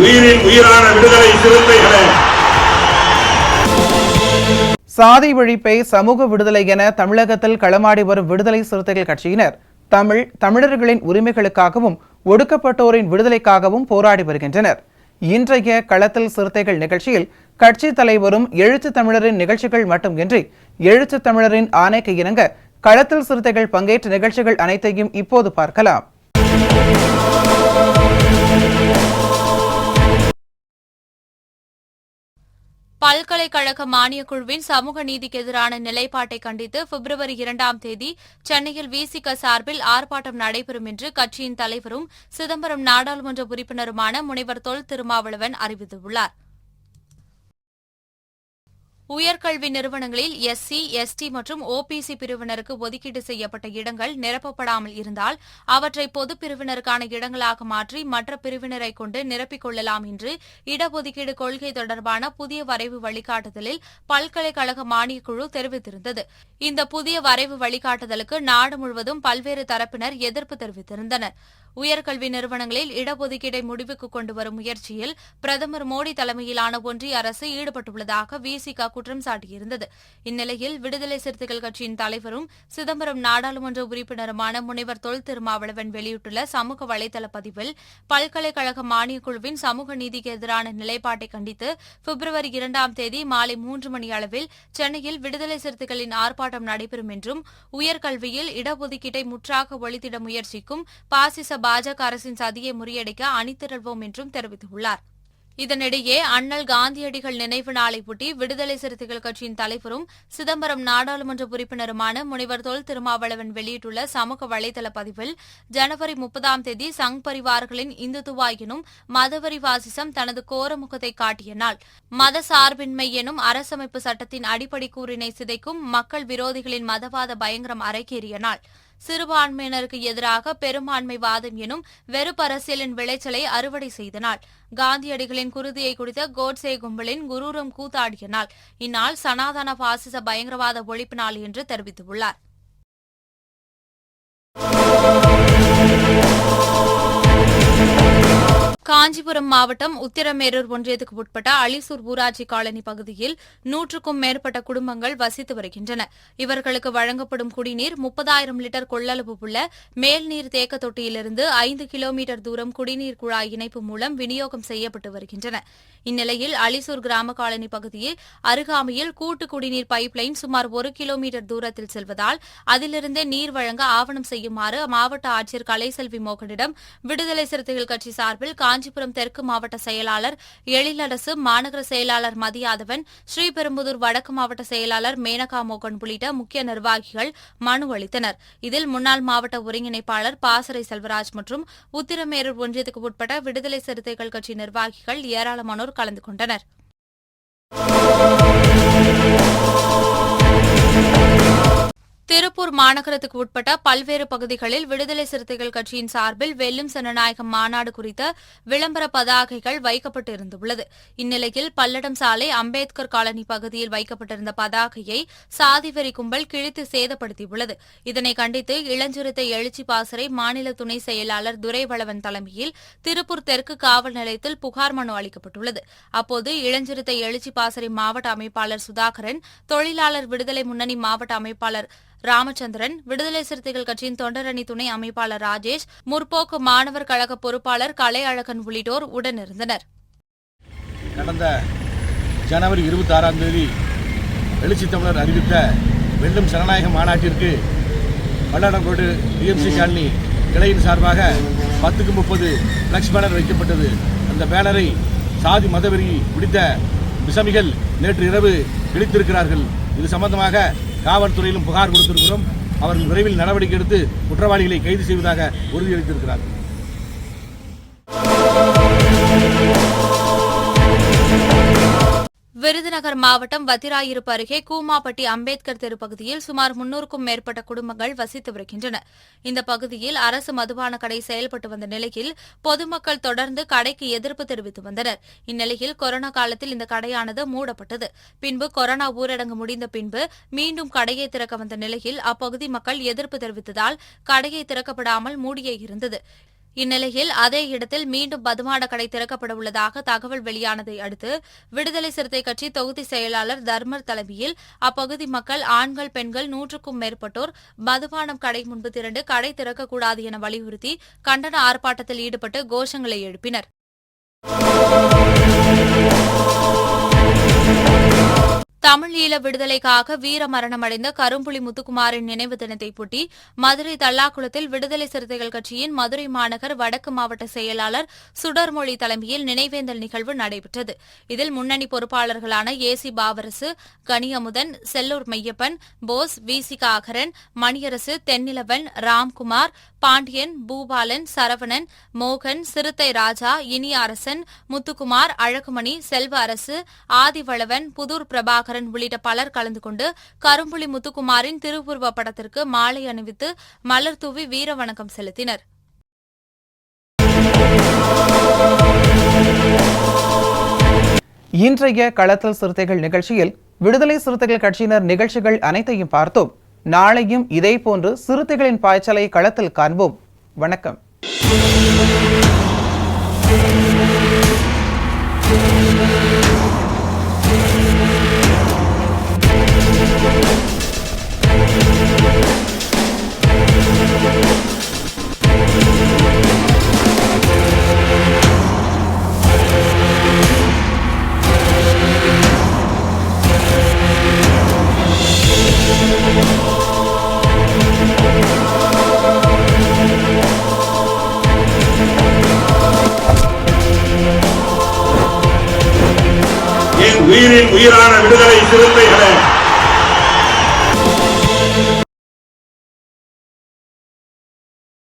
உயிரின் உயிரான விடுதலை சிறுத்தைகளே, சாதி ஒழிப்பை சமூக விடுதலை என தமிழகத்தில் களமாடி வரும் விடுதலை சிறுத்தைகள் கட்சியினர் தமிழர்களின் உரிமைகளுக்காகவும் ஒடுக்கப்பட்டோரின் விடுதலைக்காகவும் போராடி வருகின்றனர். இன்றைய களத்தில் சிறுத்தைகள் நிகழ்ச்சியில் கட்சி தலைவரும் எழுத்து தமிழரின் நிகழ்ச்சிகள் மட்டுமின்றி எழுத்து தமிழரின் ஆணைக்கு இணங்க களத்தில் சிறுத்தைகள் பங்கேற்ற நிகழ்ச்சிகள் அனைத்தையும் இப்போது பார்க்கலாம். பல்கலைக்கழக மானியக் குழுவின் சமூக நீதிக்கு எதிரான நிலைப்பாட்டை கண்டித்து பிப்ரவரி 2ஆம் தேதி சென்னையில் விசிக சார்பில் ஆர்ப்பாட்டம் நடைபெறும் என்று கட்சியின் தலைவரும் சிதம்பரம் நாடாளுமன்ற உறுப்பினருமான முனைவர் தொல் திருமாவளவன் அறிவித்துள்ளார். உயர்கல்வி நிறுவனங்களில் எஸ்சி, எஸ்டி மற்றும் ஓபிசி பிரிவினருக்கு ஒதுக்கீடு செய்யப்பட்ட இடங்கள் நிரப்பப்படாமல் இருந்தால் அவற்றை பொதுப் பிரிவினருக்கான இடங்களாக மாற்றி மற்ற பிரிவினரை கொண்டு நிரப்பிக் கொள்ளலாம் என்று இடஒதுக்கீடு கொள்கை தொடர்பான புதிய வரைவு வழிகாட்டுதலில் பல்கலைக்கழக மானியக் குழு தெரிவித்திருந்தது. இந்த புதிய வரைவு வழிகாட்டுதலுக்கு நாடு முழுவதும் பல்வேறு தரப்பினர் எதிர்ப்பு தெரிவித்திருந்தனர். உயர்கல்வி நிறுவனங்களில் இடஒதுக்கீடை முடிவுக்கு கொண்டுவரும் முயற்சியில் பிரதமர் மோடி தலைமையிலான ஒன்றிய அரசு ஈடுபட்டுள்ளதாக விசிக குற்றம் சாட்டியிருந்தது. இந்நிலையில் விடுதலை சிறுத்தைகள் கட்சியின் தலைவரும் சிதம்பரம் நாடாளுமன்ற உறுப்பினருமான முனைவர் தொல் திருமாவளவன் வெளியிட்டுள்ள சமூக வலைதள பதிவில் பல்கலைக்கழக மானியக் குழுவின் சமூக நீதிக்கு எதிரான நிலைப்பாட்டை கண்டித்து பிப்ரவரி 2ஆம் தேதி மாலை 3 மணி அளவில் சென்னையில் விடுதலை சிறுத்தைகளின் ஆர்ப்பாட்டம் நடைபெறும் என்றும் உயர்கல்வியில் இடஒதுக்கீட்டை முற்றாக ஒழித்திட முயற்சிக்கும் பாசிச பாஜக அரசின் சதியை முறியடிக்க அணிதிரள்வோம் என்றும் தெரிவித்துள்ளார். இதனிடையே அண்ணல் காந்தியடிகள் நினைவு நாளை ஒட்டி விடுதலை சிறுத்தைகள் கட்சியின் தலைவரும் சிதம்பரம் நாடாளுமன்ற உறுப்பினருமான முனைவர் தொல் திருமாவளவன் வெளியிட்டுள்ள சமூக வலைதள பதிவில் ஜனவரி 30ஆம் தேதி சங் பரிவார்களின் இந்துத்துவா எனும் மதவெறி பாசிசம் தனது கோரமுகத்தை காட்டிய நாள், மத சார்பின்மை எனும் அரசமைப்பு சட்டத்தின் அடிப்படை கூறினை சிதைக்கும் மக்கள் விரோதிகளின் மதவாத பயங்கரம் அரங்கேறிய நாள், சிறுபான்மையினருக்கு எதிராக பெரும்பான்மை வாதம் எனும் வெறுப்பரசியலின் விளைச்சலை அறுவடை செய்த நாள், காந்தியடிகளின் குருதியை குடித்த கோட்சே கும்பலின் குரூரம் கூத்தாடிய நாள், இந்நாள் சனாதன பாசிச பயங்கரவாத ஒழிப்பு நாள் என்று தெரிவித்துள்ளார். காஞ்சிபுரம் மாவட்டம் உத்திரமேரூர் ஒன்றியத்துக்கு உட்பட்ட அலிசூர் ஊராட்சி காலனி பகுதியில் 100க்கும் மேற்பட்ட குடும்பங்கள் வசித்து வருகின்றன. இவர்களுக்கு வழங்கப்படும் குடிநீர் 30,000 லிட்டர் கொள்ளளவு உள்ள மேல்நீர் தேக்க தொட்டியிலிருந்து 5 கிலோமீட்டர் தூரம் குடிநீர் குழாய் இணைப்பு மூலம் விநியோகம் செய்யப்பட்டு வருகின்றன. இந்நிலையில் அலிசூர் கிராம காலனி பகுதியில் அருகாமையில் கூட்டு குடிநீர் பைப்லைன் சுமார் 1 கிலோமீட்டர் தூரத்தில் செல்வதால் அதிலிருந்தே நீர் வழங்க ஆவணம் செய்யுமாறு மாவட்ட ஆட்சியர் கலைசெல்வி மோகனிடம் விடுதலை சிறுத்தைகள் கட்சி சார்பில் காஞ்சிபுரம் தெற்கு மாவட்ட செயலாளர் எழிலரசு, மாநகர செயலாளர் மதியாதவன், ஸ்ரீபெரும்புதூர் வடக்கு மாவட்ட செயலாளர் மேனகா மோகன் உள்ளிட்ட முக்கிய நிர்வாகிகள் மனு அளித்தனர். இதில் முன்னாள் மாவட்ட ஒருங்கிணைப்பாளர் பாசறை செல்வராஜ் மற்றும் உத்திரமேரூர் ஒன்றியத்துக்கு உட்பட்ட விடுதலை சிறுத்தைகள் கட்சி நிர்வாகிகள் ஏராளமானோர் கலந்து கொண்டனர். திருப்பூர் மாநகரத்துக்கு உட்பட்ட பல்வேறு பகுதிகளில் விடுதலை சிறுத்தைகள் கட்சியின் சார்பில் வெல்லும் ஜனநாயகம் மாநாடு குறித்த விளம்பர பதாகைகள் வைக்கப்பட்டிருந்துள்ளது. இந்நிலையில் பல்லடம் சாலை அம்பேத்கர் காலனி பகுதியில் வைக்கப்பட்டிருந்த பதாகையை சாதிவெறி கும்பல் கிழித்து சேதப்படுத்தியுள்ளது. இதனை கண்டித்து இளஞ்சிறுத்தை எழுச்சி பாசறை மாநில துணை செயலாளர் துரைவளவன் தலைமையில் திருப்பூர் தெற்கு காவல் நிலையத்தில் புகார் மனு அளிக்கப்பட்டுள்ளது. அப்போது இளஞ்சிறுத்தை எழுச்சி பாசறை மாவட்ட அமைப்பாளர் சுதாகரன், தொழிலாளர் விடுதலை முன்னணி மாவட்ட அமைப்பாளர் ராமச்சந்திரன், விடுதலை சிறுத்தைகள் கட்சியின் தொண்டரணி துணை அமைப்பாளர் ராஜேஷ், முற்போக்கு மாணவர் கழக பொறுப்பாளர் கலை அழகன் உள்ளிட்டோர் உடனிருந்தனர். கடந்த ஜனவரி 26ஆம் தேதி எழுச்சி தமிழர் அறிவித்த வெல்லும் ஜனநாயக மாநாட்டிற்கு பல்லடங்கோடு டிஎம்சி காலனி கிளையின் சார்பாக 10க்கு 30 பிளக்ஸ் பேனர் வைக்கப்பட்டது. அந்த பேனரை சாதி மதவெறி பிடித்த விசமிகள் நேற்று இரவு கிழித்திருக்கிறார்கள். இது சம்பந்தமாக காவல்துறையிலும் புகார் கொடுத்திருக்கிறோம். அவர்கள் விரைவில் நடவடிக்கை எடுத்து குற்றவாளிகளை கைது செய்வதாக உறுதியளித்திருக்கிறார். விருதுநகர் மாவட்டம் வத்திராயிருப்பு அருகே கூமாப்பட்டி அம்பேத்கர் தெரு பகுதியில் சுமார் 300க்கும் மேற்பட்ட குடும்பங்கள் வசித்து வருகின்றன. இந்த பகுதியில் அரசு மதுபான கடை செயல்பட்டு வந்த நிலையில் பொதுமக்கள் தொடர்ந்து கடைக்கு எதிர்ப்பு தெரிவித்து வந்தனர். இந்நிலையில் கொரோனா காலத்தில் இந்த கடையானது மூடப்பட்டது. பின்பு கொரோனா ஊரடங்கு முடிந்த பின்பு மீண்டும் கடையை திறக்க வந்த நிலையில் அப்பகுதி மக்கள் எதிர்ப்பு தெரிவித்ததால் கடையை திறக்கப்படாமல் மூடியே இருந்தது. இந்நிலையில் அதே இடத்தில் மீண்டும் மதுபான கடை திறக்கப்பட உள்ளதாக தகவல் வெளியானதை அடுத்து விடுதலை சிறுத்தை கட்சி தொகுதி செயலாளர் தர்மர் தலைமையில் அப்பகுதி மக்கள் ஆண்கள் பெண்கள் 100க்கும் மேற்பட்டோர் மதுபானம் கடை முன்பு திரண்டு கடை திறக்கக்கூடாது என வலியுறுத்தி கண்டன ஆர்ப்பாட்டத்தில் ஈடுபட்டு கோஷங்களை எழுப்பினர். தமிழ் ஈழ விடுதலைக்காக வீர மரணமடைந்த கரும்புலி முத்துக்குமாரின் நினைவு தினத்தையொட்டி மதுரை தல்லாக்குளத்தில் விடுதலை சிறுத்தைகள் கட்சியின் மதுரை மாநகர் வடக்கு மாவட்ட செயலாளர் சுடர்மொழி தலைமையில் நினைவேந்தல் நிகழ்வு நடைபெற்றது. இதில் முன்னணி பொறுப்பாளர்களான ஏசி பாவரசு, கனியமுதன், செல்லூர் மெய்யப்பன், போஸ், விசிக அகரன், மணியரசு, தென்னிலவன், ராம்குமார், பாண்டியன், பூபாலன், சரவணன், மோகன், சிறுத்தை ராஜா, இனிய அரசன், முத்துக்குமார், அழகுமணி, செல்வ அரசு, ஆதிவளவன், புதூர் பிரபாகரன் உள்ளிட்ட பலர் கலந்து கொண்டு கரும்புலி முத்துக்குமாரின் திருவுருவ படத்திற்கு மாலை அணிவித்து மலர் தூவி வீர வணக்கம் செலுத்தினர். இன்றைய களத்தல் சிறுத்தைகள் நிகழ்ச்சியில் விடுதலை சிறுத்தைகள் கட்சியினர் நிகழ்ச்சிகள் அனைத்தையும் பார்த்தோம். நாளையும் இதேபோன்று சிறுத்தைகளின் பாய்ச்சலை களத்தில் காண்போம். வணக்கம். உயிரின் உயிரான விடுதலை சிறுத்தைகளே,